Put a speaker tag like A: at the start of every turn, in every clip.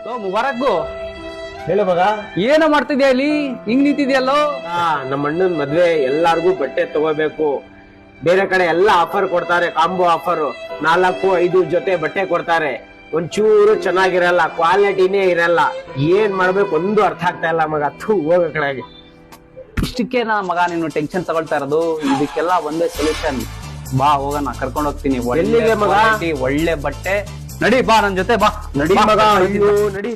A: ಮುಬಾರಕ್ಕು
B: ಹೇಳು ಮಗ.
A: ಏನ ಮಾಡ್ತಿದ್ಯಾ ಇಲ್ಲಿ ಹಿಂಗ್ ನಿಂತಿದ್ಯಲ್ಲೋ?
B: ನಮ್ಮ ಅಣ್ಣನ್ ಮದ್ವೆ ಎಲ್ಲಾರ್ಗು ಬಟ್ಟೆ ತಗೋಬೇಕು. ಬೇರೆ ಕಡೆ ಎಲ್ಲ ಆಫರ್ ಕೊಡ್ತಾರೆ, ಕಾಂಬೋ ಆಫರ್ 4-5 ಜೊತೆ ಬಟ್ಟೆ ಕೊಡ್ತಾರೆ. ಒಂಚೂರು ಚೆನ್ನಾಗಿರಲ್ಲ, ಕ್ವಾಲಿಟಿನೇ ಇರಲ್ಲ. ಏನ್ ಮಾಡ್ಬೇಕು ಒಂದು ಅರ್ಥ ಆಗ್ತಾ ಇಲ್ಲ ಮಗ. ಹೋಗ ಕಡೆಗೆ.
A: ಇಷ್ಟಕ್ಕೆ ನಾ ಮಗ ನೀನು ಟೆನ್ಷನ್ ತಗೊಳ್ತಾ ಇರೋದು. ಇದಕ್ಕೆಲ್ಲ ಒಂದೇ ಸೊಲ್ಯೂಷನ್. ಬಾ ಹೋಗೋಣ, ಕರ್ಕೊಂಡು ಹೋಗ್ತೀನಿ.
B: ಎಲ್ಲಿಗೆ ಮಗ?
A: ಒಳ್ಳೆ ಬಟ್ಟೆ. ನಡಿ ಬಾ ನನ್ ಜೊತೆ ಬಾ.
B: ನಡಿ ಮಗ. ಅಯ್ಯೋ ನಡಿ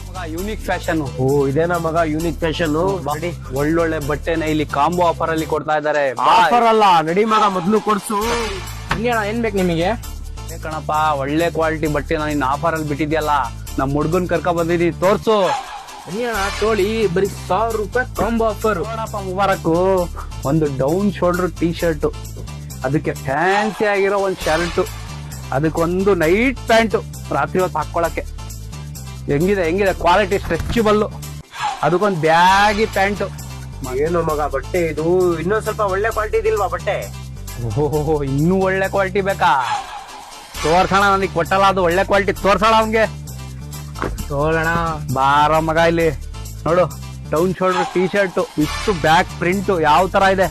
A: ಮಗ. Unique fashion.
B: ಓ ಇದೇನಾ ಮಗ ಯೂನಿಕ್ ಫ್ಯಾಷನ್?
A: ನಡಿ, ಒಳ್ಳೊಳ್ಳೆ ಬಟ್ಟೆನ ಇಲ್ಲಿ ಕಾಂಬೋ ಆಫರ್ ಅಲ್ಲಿ ಕೊಡ್ತಾ ಇದಾರೆ.
B: ಆಫರ್ ಅಲ್ಲ, ನಡಿ ಮಗ ಮೊದ್ಲು ಕೊಡ್ಸು.
C: ಏನ್ ಬೇಕು ನಿಮಗೆ?
A: ಕಣಪ್ಪ, ಒಳ್ಳೆ ಕ್ವಾಲಿಟಿ ಬಟ್ಟೆ ನಾನು ಆಫರ್ ಅಲ್ಲಿ ಬಿಟ್ಟಿದ್ಯಲ್ಲ, ನಮ್ ಹುಡ್ಗನ್ ಕರ್ಕ ಬಂದಿದ್ದೀನಿ, ತೋರ್ಸು.
C: ತೋಳಿ ಬರೀ 1000 ರೂಪಾಯಿ ಕಾಂಬೋ ಆಫರ್.
A: ನೋಡಪ್ಪ ಮುಬಾರಕ್ಕು, ಒಂದು ಡೌನ್ ಶೋಲ್ಡರ್ ಟೀ ಶರ್ಟ್, ಅದಕ್ಕೆ ಫ್ಯಾನ್ಸಿ ಆಗಿರೋ ಒಂದ್ ಶರ್ಟ್, ಅದಕ್ಕೊಂದು ನೈಟ್ ಪ್ಯಾಂಟ್ ರಾತ್ರಿ ಹೊತ್ತು ಹಾಕೊಳಕ್ಕೆ. ಹೆಂಗಿದೆ ಕ್ವಾಲಿಟಿ, ಸ್ಟ್ರೆಚಬಲ್. ಅದಕ್ಕೊಂದು ಬ್ಯಾಗಿ ಪ್ಯಾಂಟ್.
B: ಏನು ಮಗ ಬಟ್ಟೆ ಇದು? ಇನ್ನೊಂದ್ ಸ್ವಲ್ಪ ಒಳ್ಳೆ ಕ್ವಾಲಿಟಿ ಇದಿಲ್ವಾ ಬಟ್ಟೆ?
A: ಓಹೋ, ಇನ್ನೂ ಒಳ್ಳೆ ಕ್ವಾಲಿಟಿ ಬೇಕಾ? ತೋರ್ಸೋಣ, ನನಗೆ ಕೊಟ್ಟಲ್ಲ ಅದು ಒಳ್ಳೆ ಕ್ವಾಲಿಟಿ. ತೋರ್ಸೋಣ ಅವನ್ಗೆ.
C: ತೋಳಣ
A: ಬಾರ ಮಗ, ಇಲ್ಲಿ ನೋಡು, ಡೌನ್ ಶೋಲ್ಡರ್ ಟೀ ಶರ್ಟ್, ಇಷ್ಟು ಬ್ಯಾಕ್ ಪ್ರಿಂಟ್ ಯಾವ ತರ ಇದೆ,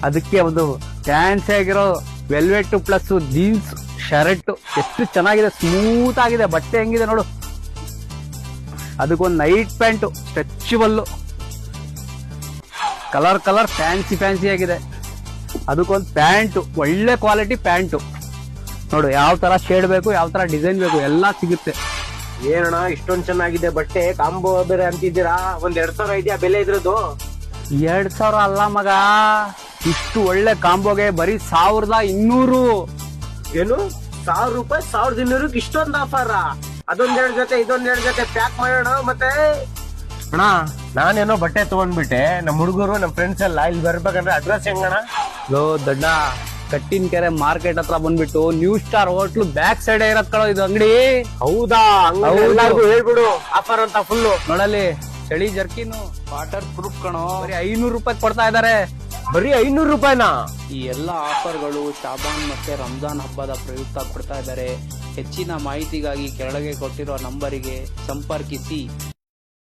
A: ಅದಕ್ಕೆ ಒಂದು ಫ್ಯಾನ್ಸಿ ಆಗಿರೋ ವೆಲ್ವೆಟ್ ಪ್ಲಸ್ ಜೀನ್ಸ್ ಶರ್ಟ್, ಎಷ್ಟು ಚೆನ್ನಾಗಿದೆ, ಸ್ಮೂತ್ ಆಗಿದೆ ಬಟ್ಟೆ. ಹೆಂಗಿದೆ ನೋಡು. ಅದಕ್ಕೊಂದು night pant stretchable, colour fancy ಆಗಿದೆ. ಅದಕ್ಕೊಂದು ಪ್ಯಾಂಟ್, ಒಳ್ಳೆ ಕ್ವಾಲಿಟಿ ಪ್ಯಾಂಟು ನೋಡು. ಯಾವ ತರ ಶೇಡ್ ಬೇಕು, ಯಾವ ತರ ಡಿಸೈನ್ ಬೇಕು, ಎಲ್ಲ ಸಿಗುತ್ತೆ.
B: ಏನಣ್ಣ ಇಷ್ಟೊಂದ್ ಚೆನ್ನಾಗಿದೆ ಬಟ್ಟೆ, ಕಾಂಬೋ ಬೇರೆ ಅಂತಿದ್ದೀರಾ? ಒಂದ್ 2000 ಇದೆಯಾ ಬೆಲೆ ಇದ್ರದ್ದು?
A: 2000 ಅಲ್ಲ ಮಗ, ಇಷ್ಟು ಒಳ್ಳೆ ಕಾಂಬೋಗೆ ಬರೀ 1200.
B: ಏನು 1000 ರೂಪಾಯಿ 1200 ಇಷ್ಟೊಂದು ಆಫರ್? ಅದೊಂದೆರಡು ಜೊತೆ ಇದೊಂದೆರಡು ಜೊತೆ ಪ್ಯಾಕ್ ಮಾಡೋಣ. ಮತ್ತೆ ಅಣ್ಣ, ನಾನೇನೋ ಬಟ್ಟೆ ತಗೊಂಡ್ಬಿಟ್ಟೆ, ನಮ್ ಹುಡುಗರು ನಮ್ ಫ್ರೆಂಡ್ಸ್ ಎಲ್ಲ ಇಲ್ಲಿ ಬರ್ಬೇಕಂದ್ರೆ ಅಡ್ರೆಸ್ ಹೆಂಗಣ್ಣ?
A: ದೊಡ್ಡ ಕಟ್ಟಿನಕೆರೆ ಮಾರ್ಕೆಟ್ ಹತ್ರ ಬಂದ್ಬಿಟ್ಟು New Star hotel back side ಇರತ್ ಕಳೋ ಇದು ಅಂಗಡಿ.
B: ಹೌದಾ?
A: ಹೌದು.
B: ಎಲ್ಲಾರ್ಗು ಹೇಳ್ಬಿಡು ಆಫರ್ ಅಂತ ಫುಲ್ಲು.
A: ನೋಡಲ್ಲಿ, ಚಳಿ ಜರ್ಕಿನು ವಾಟರ್ ಪ್ರೂಫ್ ಕಣೋ, ಬರೀ 500 ರೂಪಾಯಿ ಕೊಡ್ತಾ ಇದಾರೆ.
B: ಬರೀ 500 ರೂಪಾಯಿನಾ?
C: ಈ ಎಲ್ಲ ಆಫರ್ಗಳು ಶಾಬಾನ್ ಮತ್ತೆ ರಂಜಾನ್ ಹಬ್ಬದ ಪ್ರಯುಕ್ತ ಕೊಡ್ತಾ ಇದ್ದಾರೆ. ಹೆಚ್ಚಿನ ಮಾಹಿತಿಗಾಗಿ ಕೆಳಗೆ ಕೊಟ್ಟಿರುವ ನಂಬರಿಗೆ ಸಂಪರ್ಕಿಸಿ.